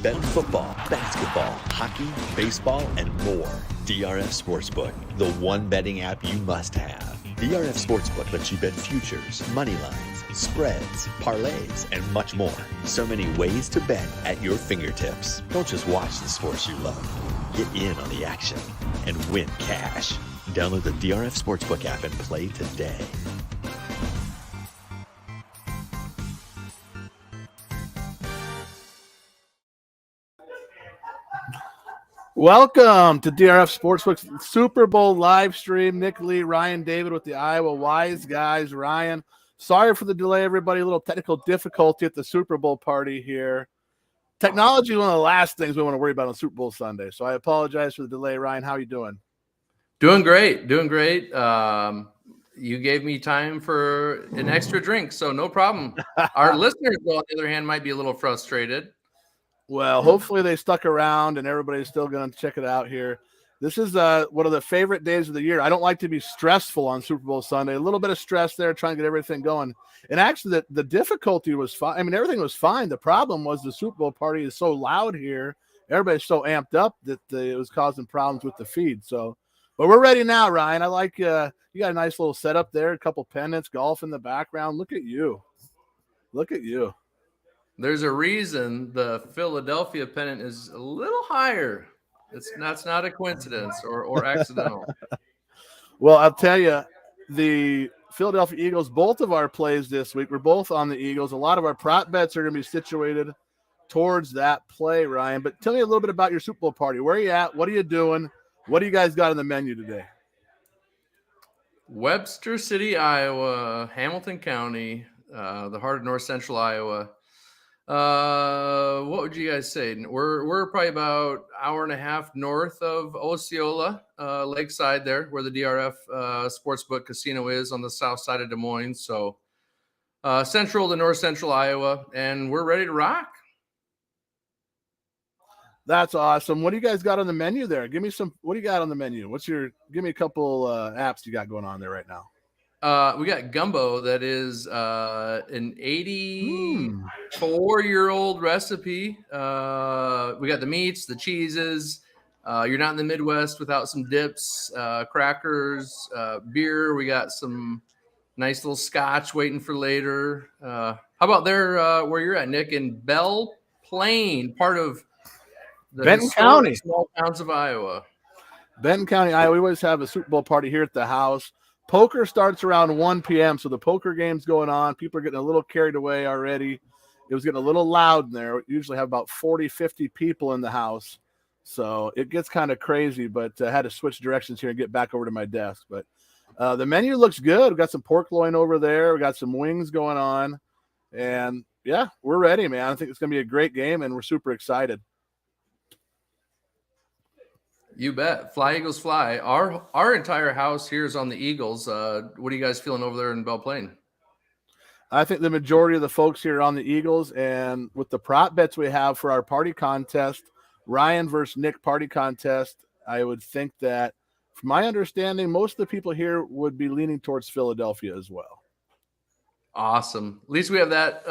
Bet on football, basketball, hockey, baseball, and more. DRF Sportsbook, the one betting app you must have. DRF Sportsbook lets you bet futures, money lines, spreads, parlays, and much more. So many ways to bet at your fingertips. Don't just watch the sports you love. Get in on the action and win cash. Download the DRF Sportsbook app and play today. Welcome to DRF Sportsbook's Super Bowl live stream. Nick Lee, Ryan David with the Iowa Wise Guys. Ryan, sorry for the delay, everybody. A little technical difficulty at the Super Bowl party here. Technology is one of the last things we want to worry about on Super Bowl Sunday, so I apologize for the delay. Ryan, how are you doing? Doing great. You gave me time for an extra drink, so no problem. Our listeners, though, on the other hand, might be a little frustrated. Well, hopefully they stuck around and everybody's still going to check it out here. This is one of the favorite days of the year. I don't like to be stressful on Super Bowl Sunday. A little bit of stress there, trying to get everything going. And actually, the difficulty was fine. I mean, everything was fine. The problem was the Super Bowl party is so loud here. Everybody's so amped up that it was causing problems with the feed. So, but we're ready now, Ryan. I like you got a nice little setup there, a couple pennants, golf in the background. Look at you. Look at you. There's a reason the Philadelphia pennant is a little higher. That's not a coincidence or accidental. Well, I'll tell you, the Philadelphia Eagles, both of our plays this week, we're both on the Eagles. A lot of our prop bets are going to be situated towards that play, Ryan. But tell me a little bit about your Super Bowl party. Where are you at? What are you doing? What do you guys got on the menu today? Webster City, Iowa, Hamilton County, the heart of north central Iowa. What would you guys say? We're probably about an hour and a half north of Osceola, Lakeside there, where the DRF Sportsbook Casino is on the south side of Des Moines. So central to north central Iowa, and we're ready to rock. That's awesome. What do you guys got on the menu there? Give me some. What do you got on the menu? Give me a couple apps you got going on there right now. We got gumbo that is an 84-year-old recipe. We got the meats, the cheeses. You're not in the Midwest without some dips, crackers, beer. We got some nice little scotch waiting for later. How about there where you're at, Nick, in Belle Plaine, part of the Benton County, small towns of Iowa. Benton County, Iowa. We always have a Super Bowl party here at the house. Poker starts around 1 p.m., so the poker game's going on. People are getting a little carried away already. It was getting a little loud in there. We usually have about 40, 50 people in the house, so it gets kind of crazy, but I had to switch directions here and get back over to my desk. But the menu looks good. We've got some pork loin over there. We got some wings going on, and, yeah, we're ready, man. I think it's going to be a great game, and we're super excited. You bet. Fly, Eagles, fly. Our entire house here is on the Eagles. What are you guys feeling over there in Belle Plaine? I think the majority of the folks here are on the Eagles, and with the prop bets we have for our party contest, Ryan versus Nick party contest, I would think that, from my understanding, most of the people here would be leaning towards Philadelphia as well. Awesome. At least we have that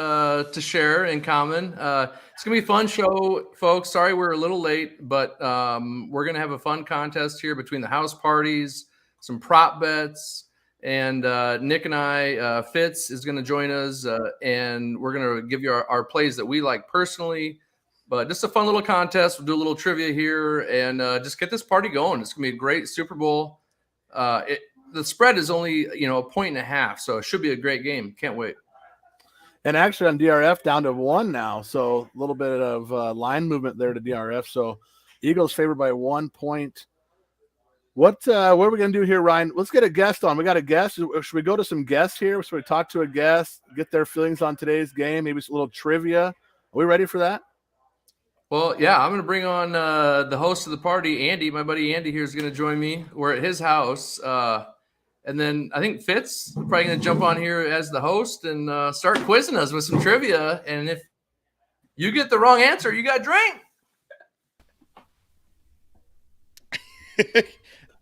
to share in common. It's going to be a fun show, folks. Sorry we're a little late, but we're going to have a fun contest here between the house parties, some prop bets, and Nick and I, Fitz is going to join us, and we're going to give you our plays that we like personally. But just a fun little contest. We'll do a little trivia here and just get this party going. It's going to be a great Super Bowl. The spread is only, 1.5, so it should be a great game. Can't wait. And actually on DRF down to 1 now, so a little bit of line movement there to DRF. So Eagles favored by 1 point. What are we going to do here, Ryan? Let's get a guest on. We got a guest. Should we go to some guests here? Should we talk to a guest, get their feelings on today's game, maybe a little trivia? Are we ready for that? Well, yeah, I'm going to bring on the host of the party, Andy. My buddy Andy here is going to join me. We're at his house. And then I think Fitz is probably going to jump on here as the host and start quizzing us with some trivia. And if you get the wrong answer, you got to drink.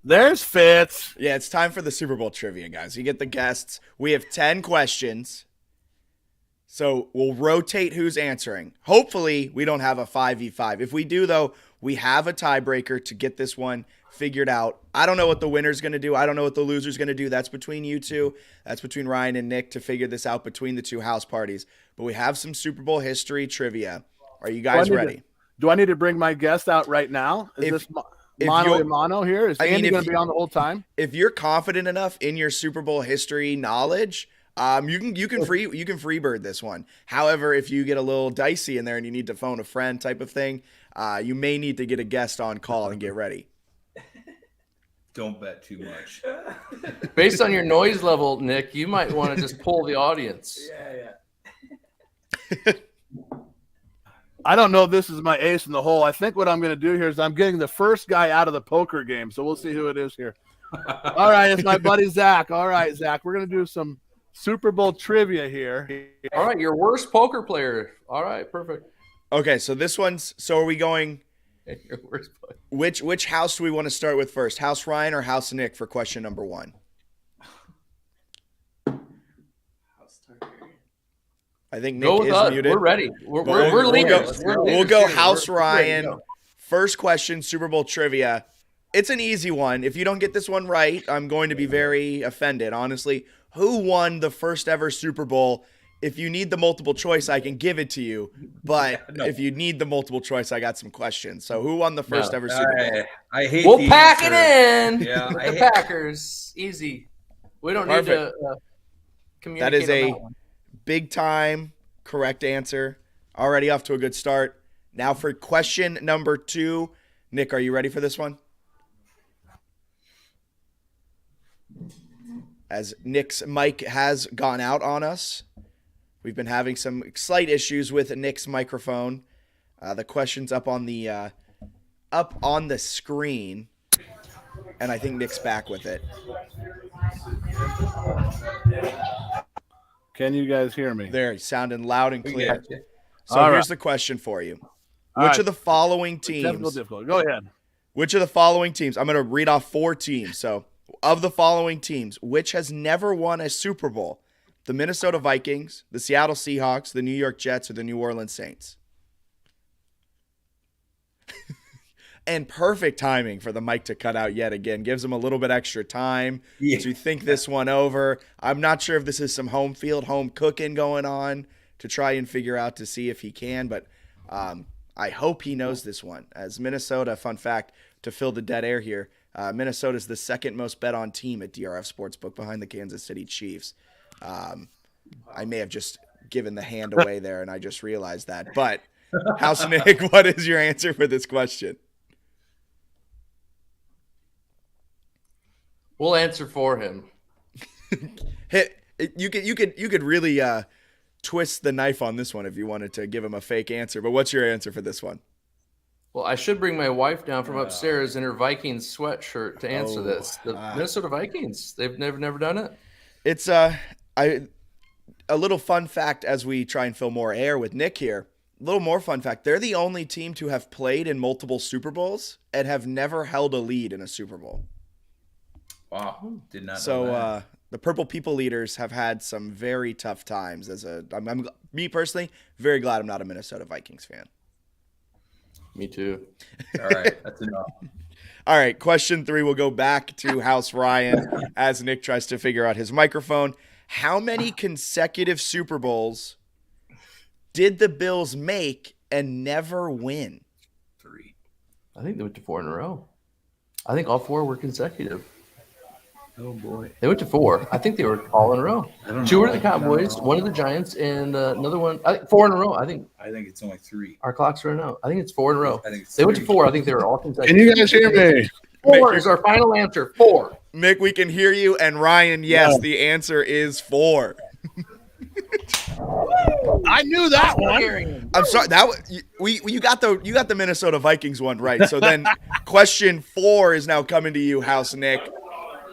There's Fitz. Yeah, it's time for the Super Bowl trivia, guys. You get the guests. We have 10 questions. So we'll rotate who's answering. Hopefully, we don't have a 5v5. If we do, though, we have a tiebreaker to get this one figured out. I don't know what the winner's going to do. I don't know what the loser's going to do. That's between you two. That's between Ryan and Nick to figure this out between the two house parties. But we have some Super Bowl history trivia. Are you guys ready? Do I need to bring my guest out right now? Is this mano a mano here? Is Andy going to be on the whole time? If you're confident enough in your Super Bowl history knowledge, you can freebird this one. However, if you get a little dicey in there and you need to phone a friend type of thing, you may need to get a guest on call and get ready. Don't bet too much. Based on your noise level, Nick, you might want to just pull the audience. Yeah. I don't know if this is my ace in the hole. I think what I'm going to do here is I'm getting the first guy out of the poker game, so we'll see who it is here. All right, it's my buddy Zach. All right, Zach, we're going to do some Super Bowl trivia here. All right, your worst poker player. All right, perfect. Okay, so this one's. So are we going? Your worst player. Which house do we want to start with first? House Ryan or House Nick for question number 1? I think Nick is muted. We're ready. We're leaders. We'll go House Ryan. First question, Super Bowl trivia. It's an easy one. If you don't get this one right, I'm going to be very offended, honestly. Who won the first ever Super Bowl? If you need the multiple choice, I can give it to you. But if you need the multiple choice, I got some questions. So who won the first ever Super Bowl? I hate We'll pack it in. Yeah, the Packers. Easy. We don't need to communicate. That is a big time correct answer. Already off to a good start. Now for question number 2. Nick, are you ready for this one? As Nick's mic has gone out on us. We've been having some slight issues with Nick's microphone. The question's up on the screen, and I think Nick's back with it. Can you guys hear me? There, sounding loud and clear. So All here's right. the question for you. All Which right. of the following teams? Difficult. Go ahead. Which of the following teams? I'm going to read off 4 teams. So of the following teams, which has never won a Super Bowl? The Minnesota Vikings, the Seattle Seahawks, the New York Jets, or the New Orleans Saints? And perfect timing for the mic to cut out yet again. Gives him a little bit extra time to think this one over. I'm not sure if this is some home cooking going on to try and figure out to see if he can, but I hope he knows this one. As Minnesota, fun fact, to fill the dead air here, Minnesota is the second most bet on team at DRF Sportsbook behind the Kansas City Chiefs. I may have just given the hand away there, and I just realized that. But, House Nick, what is your answer for this question? We'll answer for him. You could really twist the knife on this one if you wanted to give him a fake answer. But what's your answer for this one? Well, I should bring my wife down from upstairs in her Vikings sweatshirt to answer this. The Minnesota Vikings. They've never done it. It's a little fun fact as we try and fill more air with Nick here. A little more fun fact. They're the only team to have played in multiple Super Bowls and have never held a lead in a Super Bowl. Wow, did not know So that. the Purple People Leaders have had some very tough times. Me personally, very glad I'm not a Minnesota Vikings fan. Me too. All right, that's enough. All right, question 3. We'll go back to House Ryan as Nick tries to figure out his microphone. How many consecutive Super Bowls did the Bills make and never win? 3. I think they went to 4 in a row. I think all 4 were consecutive. Oh boy. They went to 4. I think they were all in a row. 2 were the Cowboys, 1 of the Giants, and another one. I think 4 in a row. I think it's only 3. our clocks are out. I think it's 4 in a row. I think it's They went to 3. 4. I think they were all consecutive. Can you guys hear me? 4 is our final answer. 4. Mick, we can hear you, and Ryan, yes, the answer is 4. I knew that one. I'm sorry. You got the Minnesota Vikings one right. So then, question 4 is now coming to you, House Nick.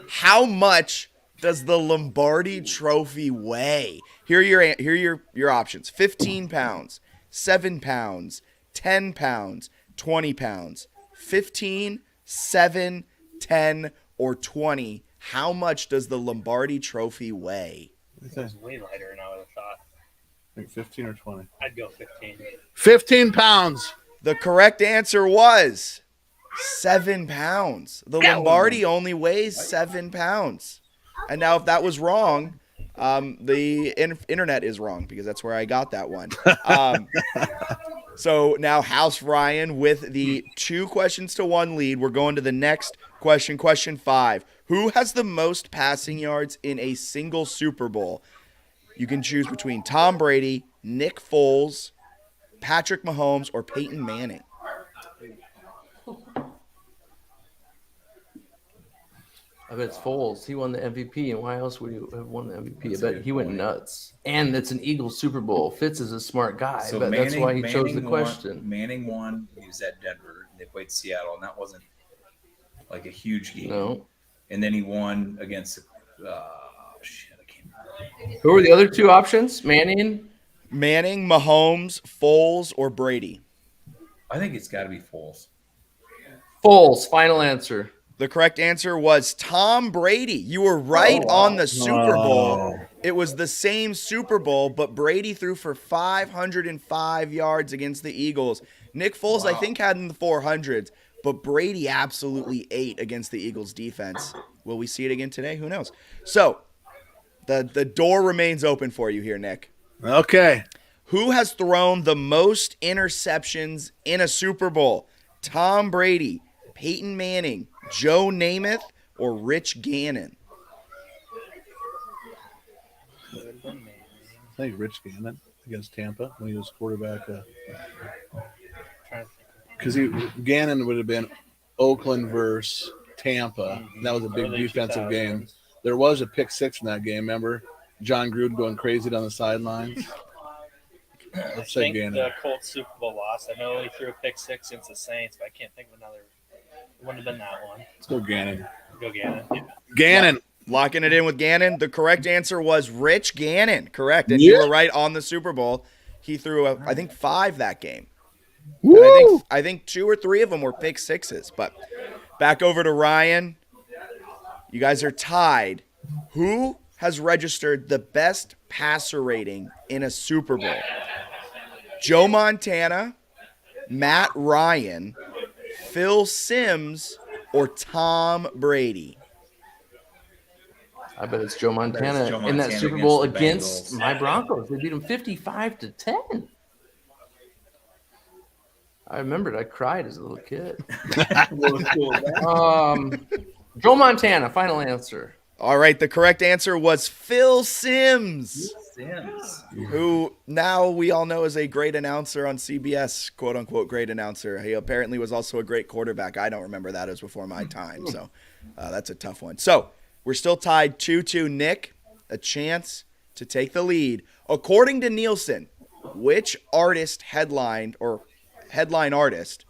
How much does the Lombardi Trophy weigh? Here are your options: 15 pounds, 7 pounds, 10 pounds, 20 pounds, 15, 7, 10, or 20. How much does the Lombardi Trophy weigh? This is way lighter than I would have thought. Think 15 or 20. I'd go 15. 15 pounds. The correct answer was 7 pounds. The Lombardi only weighs 7 pounds. And now, if that was wrong, the internet is wrong because that's where I got that one. So now House Ryan with the 2-1 lead. We're going to the next question, question 5. Who has the most passing yards in a single Super Bowl? You can choose between Tom Brady, Nick Foles, Patrick Mahomes, or Peyton Manning. I bet it's Foles. He won the MVP, and why else would he have won the MVP? I bet he went nuts. And it's an Eagles Super Bowl. Fitz is a smart guy. So But that's why he chose the won- question. Manning won. He was at Denver. They played Seattle, and that wasn't like a huge game. No. And then he won against. Shit, I can't remember. Who were the other two options? Manning? Manning, Mahomes, Foles, or Brady? I think it's got to be Foles. Foles. Final answer. The correct answer was Tom Brady. You were right on the Super Bowl. It was the same Super Bowl, but Brady threw for 505 yards against the Eagles. Nick Foles, I think, had in the 400s, but Brady absolutely ate against the Eagles' defense. Will we see it again today? Who knows? So, the door remains open for you here, Nick. Okay. Who has thrown the most interceptions in a Super Bowl? Tom Brady, Peyton Manning, Joe Namath, or Rich Gannon? I think Rich Gannon against Tampa when he was quarterback. Because Gannon would have been Oakland versus Tampa. And that was a big Early defensive 2000s. game. There was a pick six in that game, remember? John Gruden going crazy down the sidelines. Let's I say think Gannon. the Colts Super Bowl loss. I know he threw a pick six against the Saints, but I can't think of another. It wouldn't have been that one. Let's go Gannon. Go Gannon. Yeah. Gannon. Locking it in with Gannon. The correct answer was Rich Gannon. Correct. And you were right on the Super Bowl. He threw, I think, 5 that game. And I think 2 or 3 of them were pick sixes. But back over to Ryan. You guys are tied. Who has registered the best passer rating in a Super Bowl? Joe Montana, Matt Ryan, Phil Simms, or Tom Brady? I bet it's Joe Montana Joe in that Montana Super Bowl against against the Bengals. my Broncos. They beat them 55-10. I remembered. I cried as a little kid. Joe Montana. Final answer. All right, the correct answer was Phil Simms, Sims. who now we all know is a great announcer on CBS, quote-unquote great announcer. He apparently was also a great quarterback. I don't remember that. It was before my time, so that's a tough one. So we're still tied 2-2. Nick, a chance to take the lead. According to Nielsen, which artist headline artist,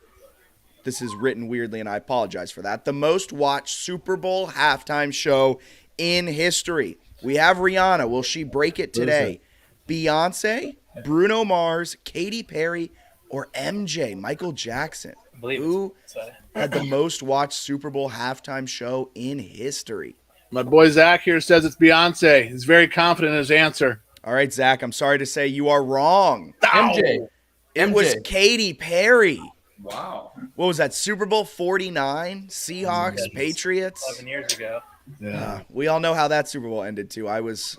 this is written weirdly and I apologize for that, the most watched Super Bowl halftime show in history? We have Rihanna. Will she break it today? Beyonce, Bruno Mars, Katy Perry, or MJ, Michael Jackson? I believe Who it's had the most watched Super Bowl halftime show in history? My boy Zach here says it's Beyonce. He's very confident in his answer. All right, Zach, I'm sorry to say you are wrong. MJ. It was MJ. Katy Perry. Wow. What was that, Super Bowl 49? Seahawks, Patriots? 11 years ago. Yeah. We all know how that Super Bowl ended, too. I was,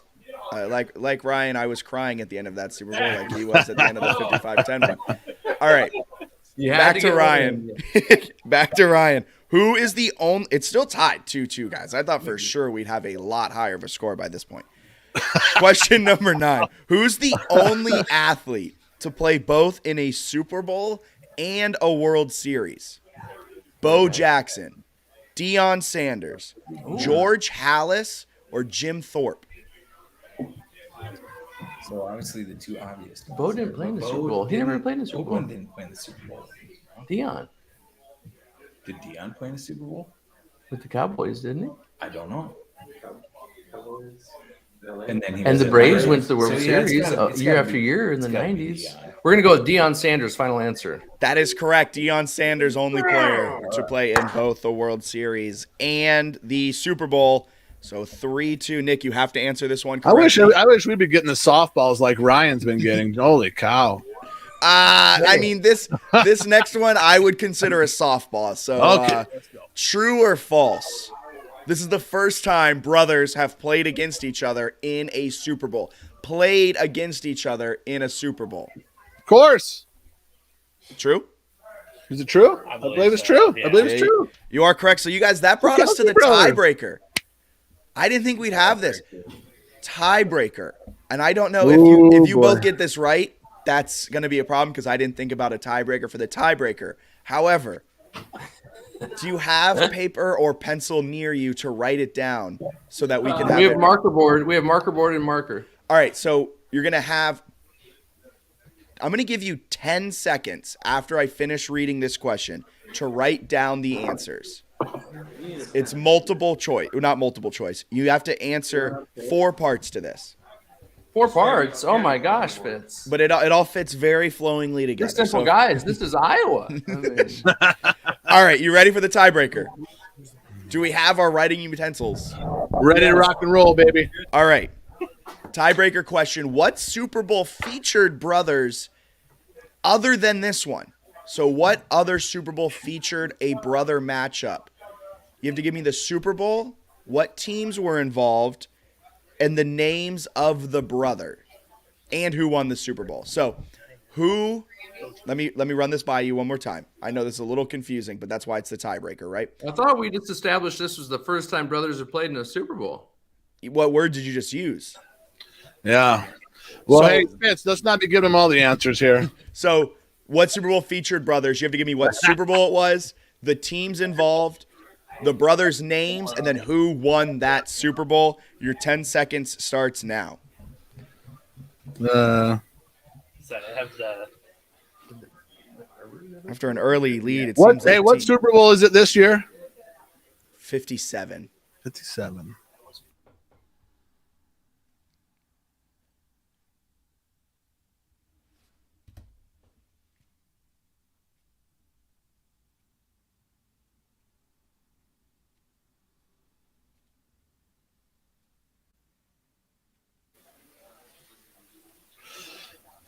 like Ryan, I was crying at the end of that Super Bowl like he was at the end of the 55-10 run. All right, You had back to get one Ryan. in. Back to Ryan. Who is the only – it's still tied 2-2, guys. I thought for sure we'd have a lot higher of a score by this point. Question number 9. Who's the only athlete to play both in a Super Bowl and a World Series? Bo Jackson, Deion Sanders, George Halas, or Jim Thorpe? So obviously the two obvious. ones Bo didn't there, play in the but Super Bo Bowl. He never didn't- played in the Super Oakland Bowl. didn't play in the Super Bowl. Dion Did Deion play in the Super Bowl? with the Cowboys, didn't he? I don't know. And then he And was the at Braves Braves. went to the World So, yeah, it's Series gotta- it's year gotta after be- year in it's the gotta be 90s. Deion. We're going to go with Deion Sanders. Final answer. That is correct. Deion Sanders, only player to play in both the World Series and the Super Bowl. So 3-2. Nick, you have to answer this one I wish correctly. we'd be getting the softballs like Ryan's been getting. Holy cow! I mean, this next one I would consider a softball. So Okay, let's go. true or false? This is the first time brothers have played against each other in a Super Bowl. Played against each other in a Super Bowl. Of course. True? Is it true? I believe believe it's so, true. yeah. I believe it's true. You are correct. So you guys, that brought us to the Brothers. tiebreaker. I didn't think we'd have this. Tiebreaker. And I don't know if you boy. both get this right, that's going to be a problem because I didn't think about a tiebreaker for the tiebreaker. However, do you have paper or pencil near you to write it down so that we can have We have it? marker board. We have marker board and marker. All right, so you're going to have I'm going to give you 10 seconds after I finish reading this question to write down the answers. It's multiple choice, not multiple choice. You have to answer 4 parts to this. 4 parts. Oh my gosh, Fitz. But it all fits very flowingly together. We're simple So- guys. This is Iowa. I mean, All right, you ready for the tiebreaker? Do we have our writing utensils? Ready to rock and roll, baby. All right. Tiebreaker question. What Super Bowl featured brothers other than this one? So what other Super Bowl featured a brother matchup? You have to give me the Super Bowl, what teams were involved, and the names of the brother, and who won the Super Bowl. So who, let me run this by you one more time. I know this is a little confusing, but that's why it's the tiebreaker, right? I thought we just established this was the first time brothers have played in a Super Bowl. What word did you just use? Yeah. Well, So- hey, Fitz, let's not be giving them all the answers here. So what Super Bowl featured brothers? You have to give me what Super Bowl it was, the teams involved, the brothers' names, and then who won that Super Bowl. Your 10 seconds starts now. So I have the After an early lead, it What? seems like Hey, what team- Super Bowl is it this year? 57. 57.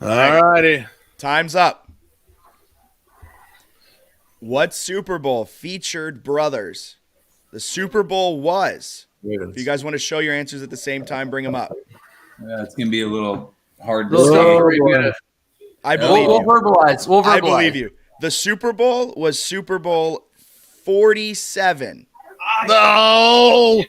All righty. Time's up. What Super Bowl featured brothers? The Super Bowl was. If you guys want to show your answers at the same time, bring them up. Yeah, it's gonna be a little hard to Little say. stuff we gotta- I believe We'll you. verbalize. We'll verbalize. I believe you. The Super Bowl was Super Bowl 47. No. We're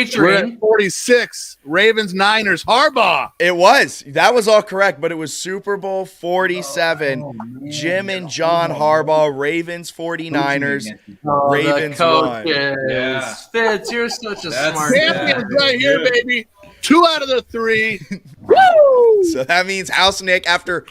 at Featuring 46. Ravens, Niners, Harbaugh. It was. That was all correct, but it was Super Bowl 47. Jim and John Harbaugh, Ravens 49ers. Ravens the won. coaches. Yeah. Fitz, you're such a That's- smart Yeah. guy. Champions right here, baby. 2 out of the 3. Woo! So that means House Nick, after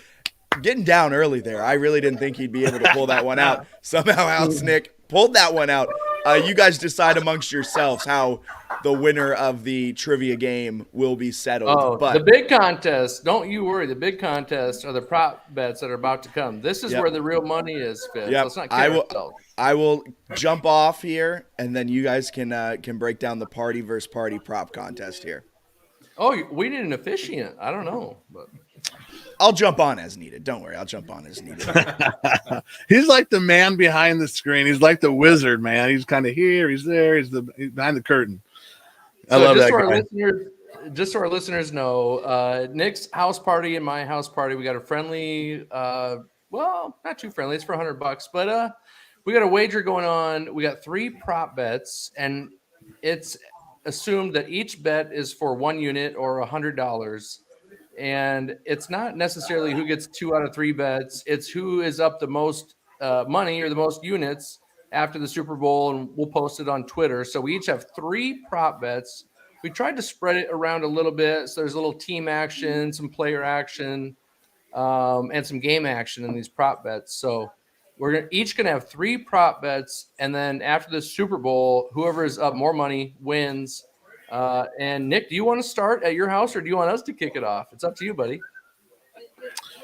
getting down early there, I really didn't think he'd be able to pull that one out. Somehow House Nick pulled that one out. You guys decide amongst yourselves how the winner of the trivia game will be settled. Oh, but the big contest. Don't you worry. The big contest are the prop bets that are about to come. This is Yep. where the real money is, Fitz. Yep. Let's not I kid will- ourselves. I will jump off here, and then you guys can break down the party versus party prop contest here. Oh, we need an officiant. I don't know, but I'll jump on as needed. Don't worry, I'll jump on as needed. He's like the man behind the screen. He's like the wizard, man. He's kind of here. He's there. He's behind the curtain. I love just that so our guy. listeners, just so our listeners know, Nick's house party and my house party, we got a friendly, well, not too friendly. It's for $100, but we got a wager going on. We got 3 prop bets, and it's assumed that each bet is for 1 unit or $100. And it's not necessarily who gets 2 out of 3 bets. It's who is up the most money or the most units after the Super Bowl, and we'll post it on Twitter. So we each have 3 prop bets. We tried to spread it around a little bit. So there's a little team action, some player action, and some game action in these prop bets. So we're each going to have 3 prop bets. And then after the Super Bowl, whoever is up more money wins. And Nick, do you want to start at your house or do you want us to kick it off? It's up to you, buddy.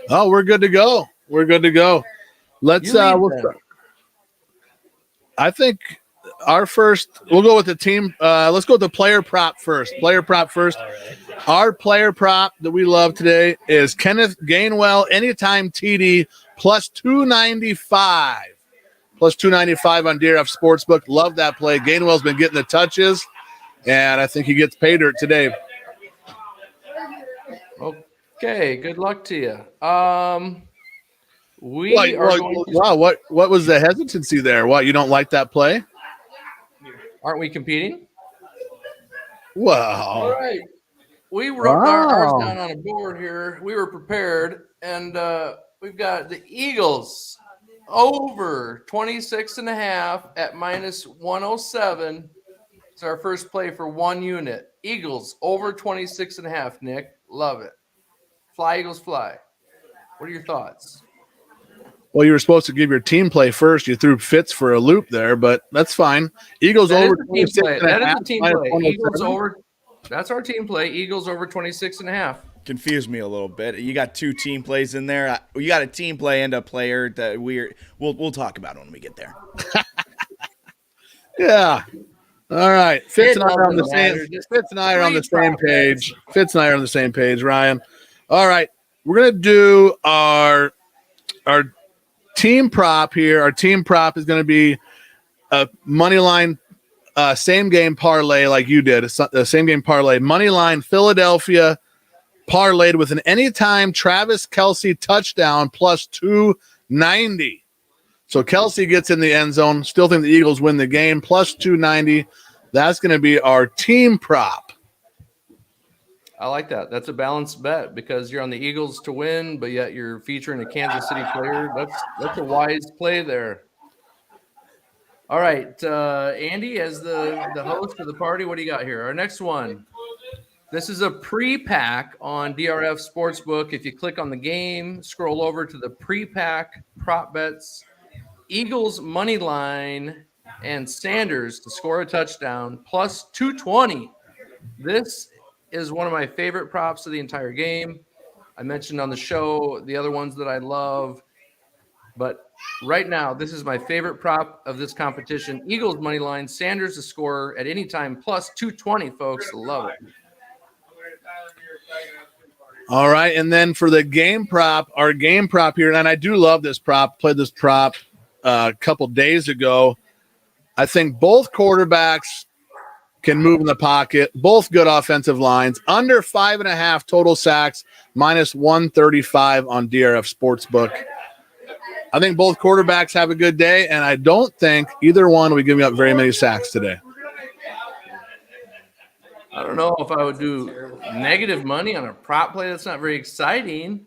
Oh, we're good to go. We're good to go. Let's You lead we'll then. start. I think our first, we'll go with the team. Let's go with the player prop first. Player prop first. All right. Our player prop that we love today is Kenneth Gainwell anytime TD plus 295. Plus 295 on DRF Sportsbook. Love that play. Gainwell's been getting the touches, and I think he gets pay dirt today. Okay, good luck to you. Wow, what was the hesitancy there? What, you don't like that play? Aren't we competing? Wow. All right. We wrote ours down on a board here. We were prepared, and we've got the Eagles over 26.5 at minus 107. It's our first play for 1 unit. Eagles over 26.5, Nick. Love it. Fly, Eagles, fly. What are your thoughts? Well, you were supposed to give your team play first. You threw Fitz for a loop there, but that's fine. Eagles That over is the team play. That is the team play. Eagles 107. over. That's our team play. Eagles over 26.5. Confused me a little bit. You got 2 team plays in there. You got a team play and a player that we'll talk about when we get there. Yeah. All right. Fitz and I are on the same. Fitz and I are on the same page. Fitz and I are on the same page, Ryan. All right. We're gonna do our team prop here. Our team prop is going to be a money line, same game parlay like you did. A same game parlay, money line Philadelphia parlayed with an anytime Travis Kelce touchdown plus 290. So Kelce gets in the end zone. Still think the Eagles win the game plus 290. That's going to be our team prop. I like that. That's a balanced bet because you're on the Eagles to win, but yet you're featuring a Kansas City player. That's a wise play there. All right, Andy, as the host of the party, what do you got here? Our next one. This is a pre-pack on DRF Sportsbook. If you click on the game, scroll over to the pre-pack prop bets. Eagles money line and Sanders to score a touchdown plus 220. This is one of my favorite props of the entire game. I mentioned on the show the other ones that I love, but right now this is my favorite prop of this competition. Eagles money line, Sanders to score at any time plus 220, folks. Love it. All right, and then for the game prop, our game prop here, and I do love this prop. Played this prop a couple days ago. I think both quarterbacks can move in the pocket. Both good offensive lines. Under 5.5 total sacks, minus 135 on DRF Sportsbook. I think both quarterbacks have a good day, and I don't think either one will be giving up very many sacks today. I don't know if I would do negative money on a prop play. That's not very exciting.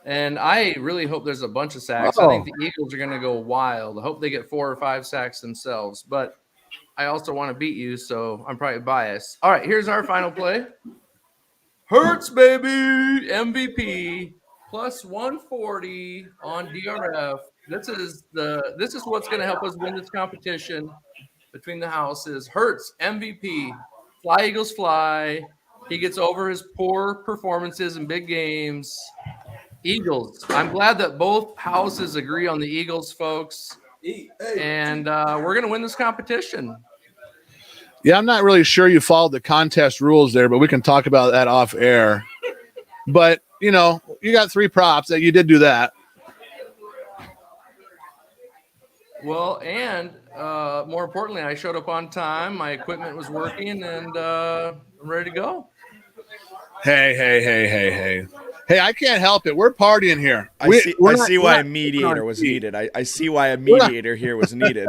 And I really hope there's a bunch of sacks. I think the Eagles are going to go wild. I hope they get 4 or 5 sacks themselves. But I also want to beat you, so I'm probably biased. All right, here's our final play. Hurts, baby, MVP, plus 140 on DRF. This is what's going to help us win this competition between the houses. Hurts, MVP, fly, Eagles, fly. He gets over his poor performances in big games. Eagles. I'm glad that both houses agree on the Eagles, folks. And we're going to win this competition. Yeah, I'm not really sure you followed the contest rules there, but we can talk about that off air. But, you know, you got 3 props. That you did do that. Well, and more importantly, I showed up on time. My equipment was working, and I'm ready to go. Hey, I can't help it. We're partying here. I see why a mediator was needed. I see why a mediator here was needed.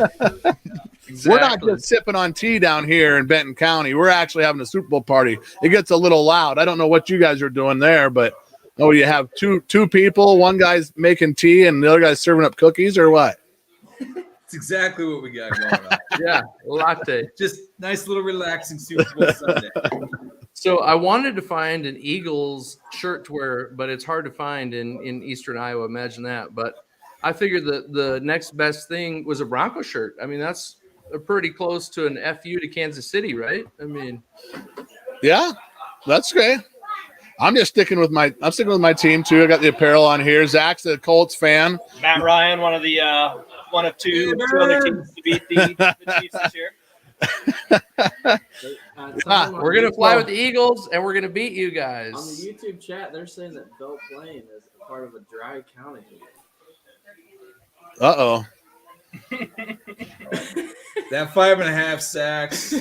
Exactly. We're not just sipping on tea down here in Benton County. We're actually having a Super Bowl party. It gets a little loud. I don't know what you guys are doing there, but you have two people. One guy's making tea and the other guy's serving up cookies, or what? It's exactly what we got going on. Yeah, latte. Just nice little relaxing Super Bowl Sunday. So I wanted to find an Eagles shirt to wear, but it's hard to find in Eastern Iowa. Imagine that. But I figured that the next best thing was a Bronco shirt. I mean, that's pretty close to an FU to Kansas City, right? I mean, yeah, that's great. I'm sticking with my team too. I got the apparel on here. Zach's a Colts fan. Matt Ryan, one of two other teams to beat the Chiefs this year. We're gonna fly with the Eagles, and we're gonna beat you guys. On the YouTube chat, they're saying that Belle Plaine is part of a dry county. Uh-oh. That 5.5 sacks.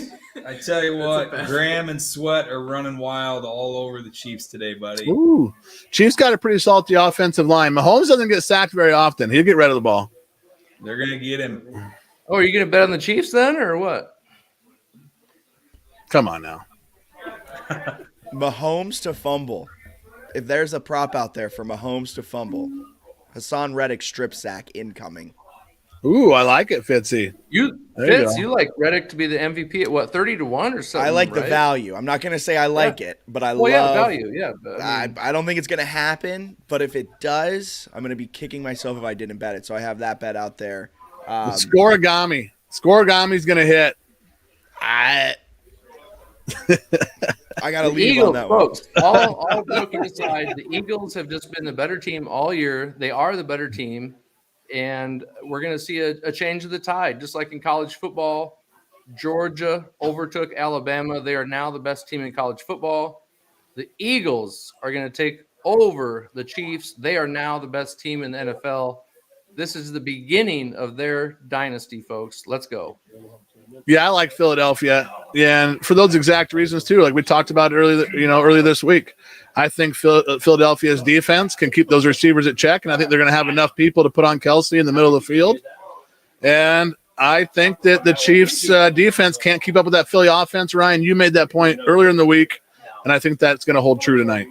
I tell you what, Graham and Sweat are running wild all over the Chiefs today, buddy. Ooh. Chiefs got a pretty salty offensive line. Mahomes doesn't get sacked very often. He'll get rid of the ball. They're going to get him. Oh, are you gonna bet on the Chiefs then, or what? Come on now. Mahomes to fumble. If there's a prop out there for Mahomes to fumble, Hassan Reddick strip sack incoming. Ooh, I like it, Fitzy. You like Reddick to be the MVP at what, 30-1 or something? I like the right? value. I'm not going to say I like it, but I love value. Yeah, but, I don't think it's going to happen, but if it does, I'm going to be kicking myself if I didn't bet it. So I have that bet out there. Scoregami. Scoregami's going to hit. I got to the leave Eagles, on that one. folks. All joking aside, the Eagles have just been the better team all year. They are the better team. And we're going to see a change of the tide, just like in college football. Georgia overtook Alabama. They are now the best team in college football. The Eagles are going to take over the Chiefs. They are now the best team in the NFL. This is the beginning of their dynasty, folks. Let's go. Yeah, I like Philadelphia. Yeah, and for those exact reasons too, like we talked about earlier this week. I think Philadelphia's defense can keep those receivers at check, and I think they're going to have enough people to put on Kelsey in the middle of the field. And I think that the Chiefs' defense can't keep up with that Philly offense. Ryan, you made that point earlier in the week, and I think that's going to hold true tonight.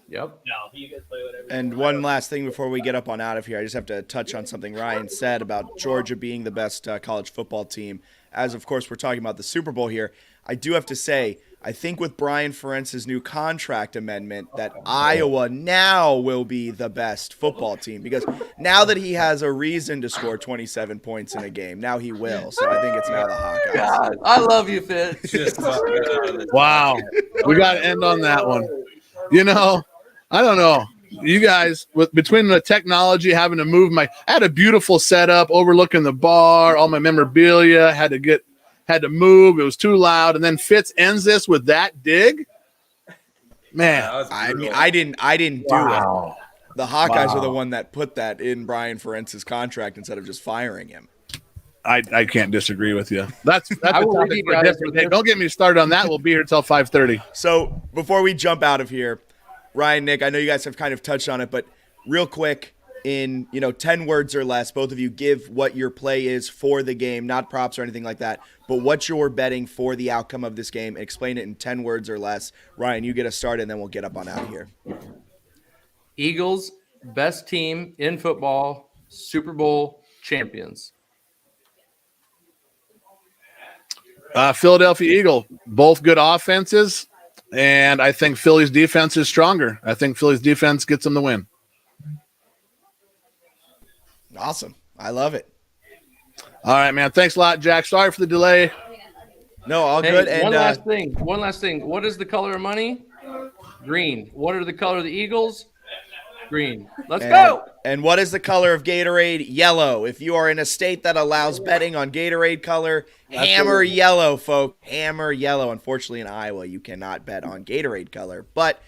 Yep. No, you guys play whatever. And one last thing before we get up on out of here, I just have to touch on something Ryan said about Georgia being the best college football team. As, of course, we're talking about the Super Bowl here, I do have to say, I think with Brian Ferentz's new contract amendment that Iowa now will be the best football team because now that he has a reason to score 27 points in a game, now he will. So I think it's now the Hawkeyes. God, I love you, Fitz. Wow. We got to end on that one. I don't know. You guys, between the technology, having to move I had a beautiful setup overlooking the bar, all my memorabilia, had to move. It was too loud. And then Fitz ends this with that dig. Man, I didn't do it. The Hawkeyes are the one that put that in Brian Ferentz's contract instead of just firing him. I can't disagree with you. That's a I will topic leave you for a guys different with day. Don't get me started on that. We'll be here till 5:30. So before we jump out of here, Ryan, Nick, I know you guys have kind of touched on it, but real quick, in 10 words or less, both of you give what your play is for the game, not props or anything like that, but what you're betting for the outcome of this game. Explain it in 10 words or less. Ryan, you get us started, and then we'll get up on out of here. Eagles, best team in football, Super Bowl champions. Philadelphia Eagle, both good offenses, and I think Philly's defense is stronger. I think Philly's defense gets them the win. Awesome. I love it. All right, man. Thanks a lot, Jack. Sorry for the delay. No, all Hey, good. And one last thing. What is the color of money? Green. What are the color of the Eagles? Green. Let's go. And what is the color of Gatorade? Yellow. If you are in a state that allows betting on Gatorade color, hammer yellow, folks. Hammer yellow. Unfortunately, in Iowa, you cannot bet on Gatorade color. But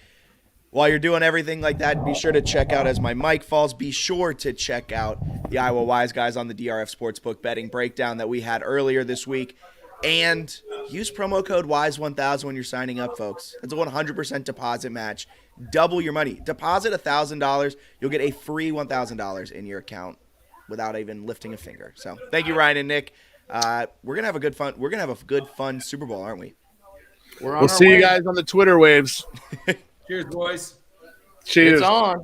while you're doing everything like that, be sure to check out, as my mic falls, be sure to check out the Iowa Wise Guys on the DRF Sportsbook betting breakdown that we had earlier this week. And use promo code WISE1000 when you're signing up, folks. It's a 100% deposit match. Double your money. Deposit $1,000. You'll get a free $1,000 in your account without even lifting a finger. So thank you, Ryan and Nick. We're gonna have a good fun. We're gonna have a good fun Super Bowl, aren't we? We'll see you guys on the Twitter waves. Cheers, boys. Cheers. It's on.